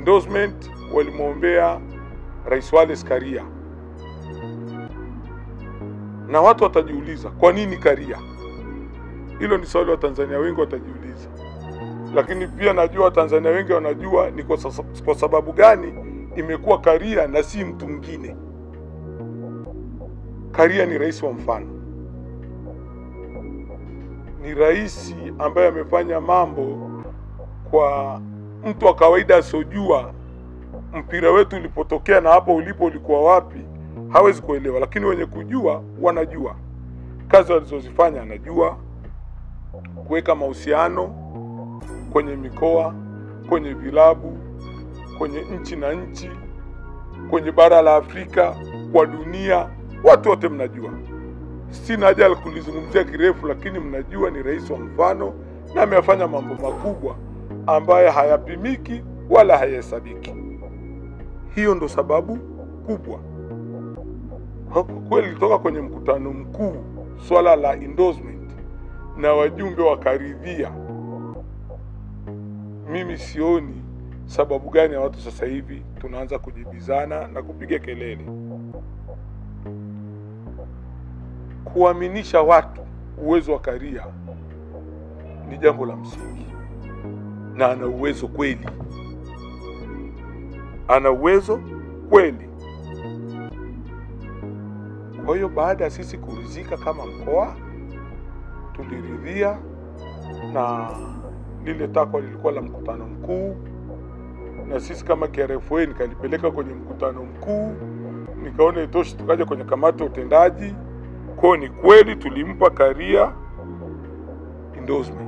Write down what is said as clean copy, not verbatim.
endorsement walimwombea Rais Wallace Karia. Na watu watajiuliza, kwa nini Karia? Hilo ni swali wa Tanzania wengi watajiuliza. Lakini pia najua Tanzania wengi wanajua ni kwa sababu gani imekuwa Karia na si mtu mwingine. Karia ni rais wa mfano. Ni rais ambaye amefanya mambo kwa mtu wa kawaida asojua mpira wetu ulipotokea na hapo ulipo ulikuwa wapi, hawezi kuelewa. Lakini wenye kujua wanajua. Kazi walizozifanya anajua. Kuweka mahusiano kwenye mikoa, kwenye vilabu, kwenye nchi na nchi, kwenye bara la Afrika, kwa dunia, watu wote mnajua. Sina haja ya kulizungumzia kirefu, lakini mnajua ni rais wa mfano na amefanya mambo makubwa ambaye hayapimiki wala hayahesabiki. Hiyo ndo sababu kubwa. Kwa kweli kutoka kwenye mkutano mkuu swala la endorsement na wajumbe wakaridhia, mimi sioni sababu gani ya watu sasa hivi tunaanza kujibizana na kupiga kelele. Kuaminisha watu uwezo wa Karia ni jambo la msingi, na ana uwezo kweli. Ana uwezo kweli. Kwa hiyo baada ya sisi kuridhika kama mkoa, tuliridhia na lile takwa lilikuwa la mkutano mkuu, na sisi kama KRFA nikalipeleka kwenye mkutano mkuu, nikaona itoshi tukaja kwenye kamati ya utendaji. Kwa ni kweli tulimpa Karia endorsement.